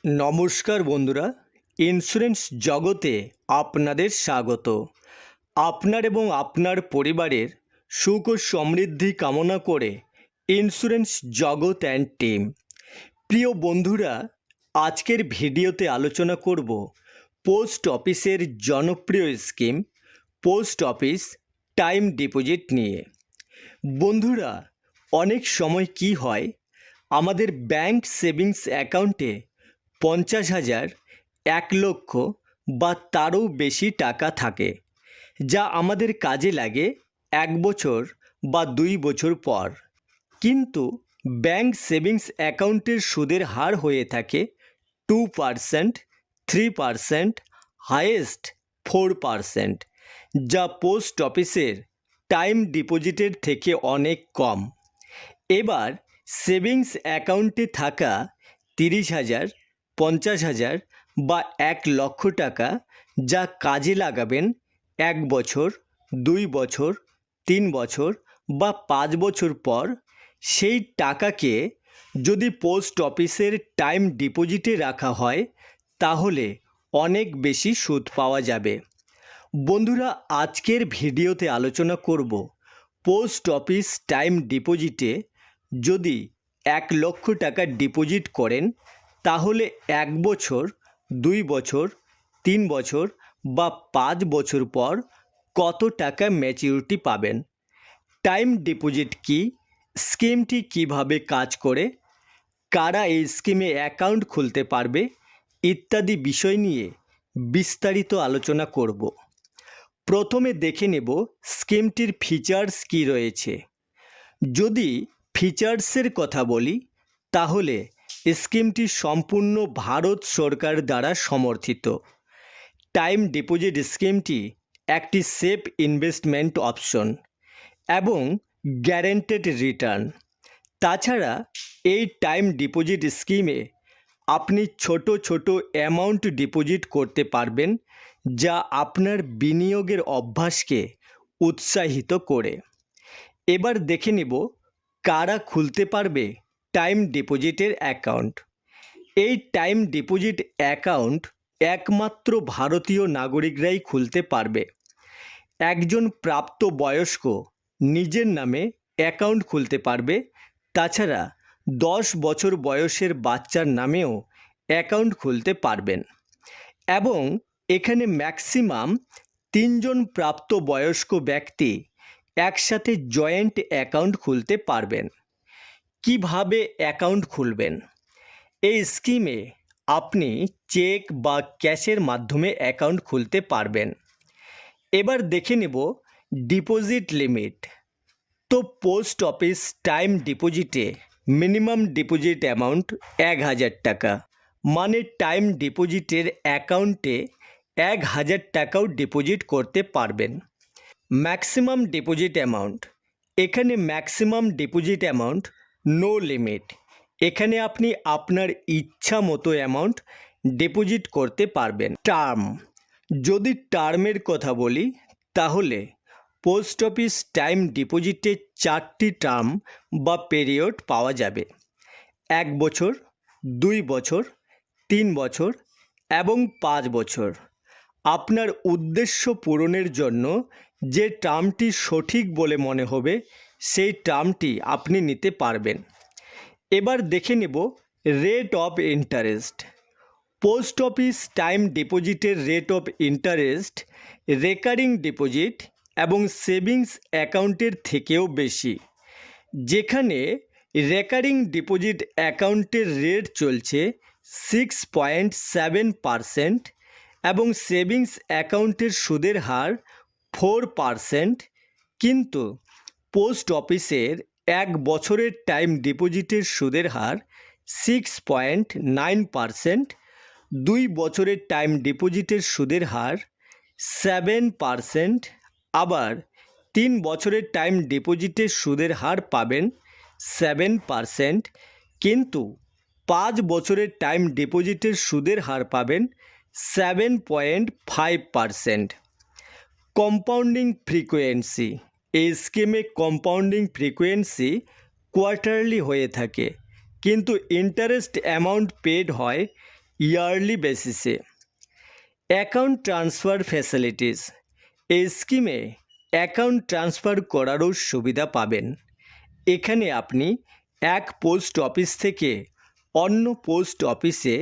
নমস্কার বন্ধুরা, ইন্স্যুরেন্স জগতে আপনাদের স্বাগত। আপনার এবং আপনার পরিবারের সুখ ও সমৃদ্ধি কামনা করে ইন্স্যুরেন্স জগৎ অ্যান্ড টিম। প্রিয় বন্ধুরা, আজকের ভিডিওতে আলোচনা করব পোস্ট অফিসের জনপ্রিয় scheme post office time deposit নিয়ে। বন্ধুরা, অনেক সময় কি হয়, আমাদের ব্যাংক সেভিংস অ্যাকাউন্টে 50,000, 1,00,000 বা তারও বেশি টাকা থাকে, যা আমাদের কাজে লাগে 1 বছর বা 2 বছর পর। কিন্তু ব্যাংক সেভিংস অ্যাকাউন্টের সুদের হার হয়ে থাকে 2%, 3%, হাইয়েস্ট 4%, যা পোস্ট অফিসের টাইম ডিপোজিটের থেকে অনেক কম। এবার সেভিংস অ্যাকাউন্টে থাকা 30,000, 50,000 বা 1,00,000 টাকা, যা কাজে লাগাবেন 1 বছর, 2 বছর, 3 বছর বা 5 বছর পর, সেই টাকাকে যদি পোস্ট অফিসের টাইম ডিপোজিটে রাখা হয় তাহলে অনেক বেশি সুদ পাওয়া যাবে। বন্ধুরা, আজকের ভিডিওতে আলোচনা করব পোস্ট অফিস টাইম ডিপোজিটে যদি 1,00,000 টাকা ডিপোজিট করেন তাহলে 1 বছর, 2 বছর, 3 বছর বা 5 বছর পর কত টাকা ম্যাচিউরিটি পাবেন, টাইম ডিপোজিট কি, স্কিমটি কিভাবে কাজ করে, কারা এই স্কিমে অ্যাকাউন্ট খুলতে পারবে ইত্যাদি বিষয় নিয়ে বিস্তারিত আলোচনা করব। প্রথমে দেখে নেব স্কিমটির ফিচার্স কি রয়েছে। যদি ফিচার্সের কথা বলি তাহলে স্কিমটি সম্পূর্ণ ভারত সরকার দ্বারা সমর্থিত। টাইম ডিপোজিট স্কিমটি একটি সেফ ইনভেস্টমেন্ট অপশন এবং গ্যারেন্টেড রিটার্ন। তাছাড়া এই টাইম ডিপোজিট স্কিমে আপনি ছোট ছোট অ্যামাউন্ট ডিপোজিট করতে পারবেন, যা আপনার বিনিয়োগের অভ্যাসকে উৎসাহিত করে। এবার দেখে নেব কারা খুলতে পারবে টাইম ডিপোজিটের অ্যাকাউন্ট। এই টাইম ডিপোজিট অ্যাকাউন্ট একমাত্র ভারতীয় নাগরিকরাই খুলতে পারবে। একজন প্রাপ্তবয়স্ক নিজের নামে অ্যাকাউন্ট খুলতে পারবে। তাছাড়া 10 বছর বয়সের বাচ্চার নামেও অ্যাকাউন্ট খুলতে পারবেন এবং এখানে ম্যাক্সিমাম 3 জন প্রাপ্তবয়স্ক ব্যক্তি একসাথে জয়েন্ট অ্যাকাউন্ট খুলতে পারবেন। কিভাবে অ্যাকাউন্ট খুলবেন? এই স্কিমে আপনি চেক বা ক্যাশের মাধ্যমে অ্যাকাউন্ট খুলতে পারবেন। এবার দেখে নেব ডিপোজিট লিমিট। তো পোস্ট অফিস টাইম ডিপোজিটে মিনিমাম ডিপোজিট অ্যামাউন্ট 1,000 টাকা, মানে টাইম ডিপোজিটের অ্যাকাউন্টে 1,000 টাকাও ডিপোজিট করতে পারবেন। ম্যাক্সিমাম ডিপোজিট অ্যামাউন্ট, এখানে maximum deposit amount no limit. এখানে আপনি আপনার ইচ্ছা মতো অ্যামাউন্ট ডিপোজিট করতে পারবেন। টার্ম, যদি টার্মের কথা বলি তাহলে পোস্ট অফিস টাইম ডিপোজিটে 4টি টার্ম বা পিরিয়ড পাওয়া যাবে: 1 বছর, 2 বছর, 3 বছর এবং 5 বছর। আপনার উদ্দেশ্য পূরণের জন্য যে টার্মটি সঠিক বলে মনে হবে সেই টার্মটি আপনি নিতে পারবেন। এবার দেখে নেব rate of interest. Post office time ডিপোজিটের rate of interest recurring deposit এবং সেভিংস অ্যাকাউন্টের থেকেও বেশি। যেখানে রেকারিং ডিপোজিট অ্যাকাউন্টের রেট চলছে 6.7% এবং সেভিংস অ্যাকাউন্টের সুদের হার 4%, কিন্তু পোস্ট অফিসের 1 বছরের টাইম ডিপোজিটের সুদের হার 6.9%, 2 বছরের টাইম ডিপোজিটের সুদের হার 7%, আবার 3 বছরের টাইম ডিপোজিটের সুদের হার পাবেন 7%, কিন্তু 5 বছরের টাইম ডিপোজিটের সুদের হার পাবেন 7.5%। কম্পাউন্ডিং ফ্রিকোয়েন্সি, এই স্কিমে কম্পাউন্ডিং ফ্রিকোয়েন্সি কোয়ার্টারলি হয়ে থাকে, কিন্তু ইন্টারেস্ট অ্যামাউন্ট পেড হয় ইয়ারলি বেসিসে। অ্যাকাউন্ট ট্রান্সফার ফ্যাসিলিটিস, এই স্কিমে অ্যাকাউন্ট ট্রান্সফার করারও সুবিধা পাবেন। এখানে আপনি এক পোস্ট অফিস থেকে অন্য পোস্ট অফিসে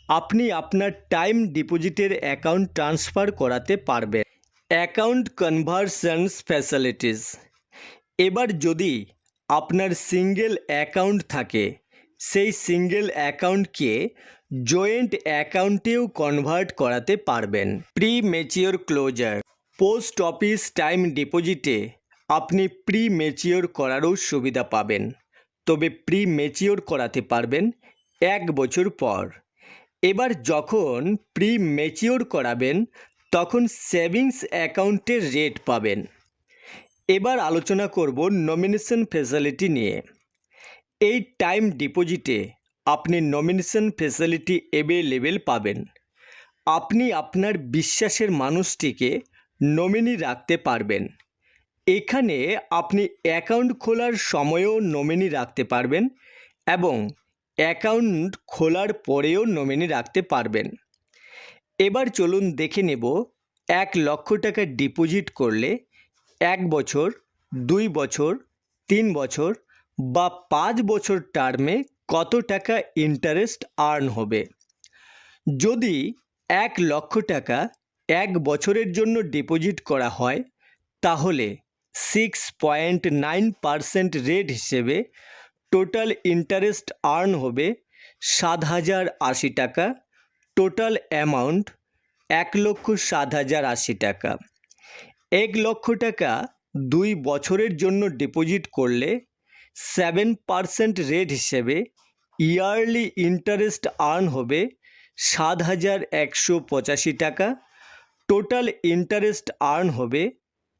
আপনি আপনার টাইম ডিপোজিটের অ্যাকাউন্ট ট্রান্সফার করাতে পারবেন। অ্যাকাউন্ট কনভার্সনস ফ্যাসিলিটিস, এবার যদি আপনার সিঙ্গেল অ্যাকাউন্ট থাকে সেই সিঙ্গেল অ্যাকাউন্টকে জয়েন্ট অ্যাকাউন্টেও কনভার্ট করাতে পারবেন। Premature closure, post office time ডিপোজিটে আপনি প্রি ম্যাচিওর করারও সুবিধা পাবেন, তবে প্রি ম্যাচিওর করাতে পারবেন 1 বছর পর। এবার যখন প্রি ম্যাচিওর করাবেন তখন সেভিংস অ্যাকাউন্টের রেট পাবেন। এবার আলোচনা করব নমিনেশন ফ্যাসিলিটি নিয়ে। এই টাইম ডিপোজিটে আপনি নমিনেশন ফ্যাসিলিটি অ্যাভেলেবেল পাবেন। আপনি আপনার বিশ্বাসের মানুষটিকে নমিনি রাখতে পারবেন। এখানে আপনি অ্যাকাউন্ট খোলার সময়ও নমিনি রাখতে পারবেন এবং অ্যাকাউন্ট খোলার পরেও নমিনি রাখতে পারবেন। এবার চলুন দেখে নেব 1 লক্ষ টাকা ডিপোজিট করলে 1 বছর, 2 বছর, 3 বছর বা 5 বছর টার্মে কত টাকা ইন্টারেস্ট আর্ন হবে। যদি 1 লক্ষ টাকা 1 বছরের জন্য ডিপোজিট করা হয় তাহলে 6.9% রেট হিসেবে টোটাল ইন্টারেস্ট আর্ন হবে 7,080 টাকা। টোটাল অ্যামাউন্ট 1,07,080 টাকা। 1 লক্ষ টাকা 2 বছরের জন্য ডিপোজিট করলে 7% রেট হিসেবে ইয়ারলি ইন্টারেস্ট আর্ন হবে 7,185 টাকা। টোটাল ইন্টারেস্ট আর্ন হবে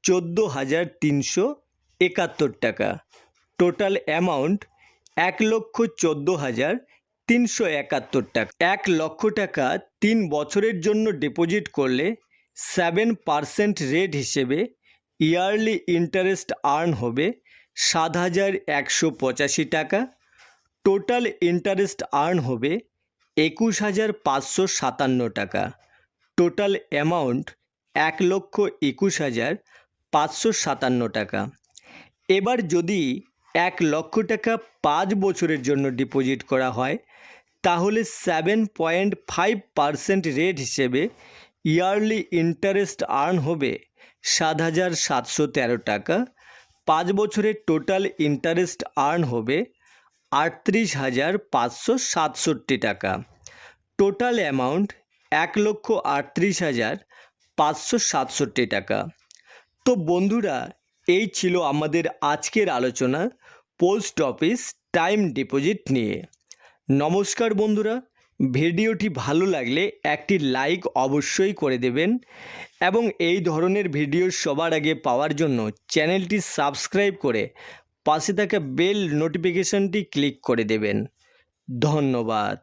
14,371 টাকা। টোটাল অ্যামাউন্ট 1,14,371 টাকা। 1 লক্ষ টাকা 3 বছরের জন্য ডিপোজিট করলে 7% রেট হিসেবে ইয়ারলি ইন্টারেস্ট আর্ন হবে 7,185 টাকা। টোটাল ইন্টারেস্ট আর্ন হবে 21,557 টাকা। টোটাল অ্যামাউন্ট 1,21,557 টাকা। এবার যদি 1 লক্ষ টাকা 5 বছরের জন্য ডিপোজিট করা হয় তাহলে 7.5% রেট হিসেবে ইয়ারলি ইন্টারেস্ট আর্ন হবে 7,713 টাকা। 5 বছরের টোটাল ইন্টারেস্ট আর্ন হবে 38,567 টাকা। টোটাল অ্যামাউন্ট 1,38,567 টাকা। তো বন্ধুরা, এই ছিল আমাদের আজকের আলোচনা পোস্ট অফিস টাইম ডিপোজিট নিয়ে। নমস্কার বন্ধুরা, ভিডিওটি ভালো লাগলে একটি লাইক অবশ্যই করে দেবেন এবং এই ধরনের ভিডিও সবার আগে পাওয়ার জন্য চ্যানেলটি সাবস্ক্রাইব করে পাশে থাকা বেল নোটিফিকেশনটি ক্লিক করে দেবেন। ধন্যবাদ।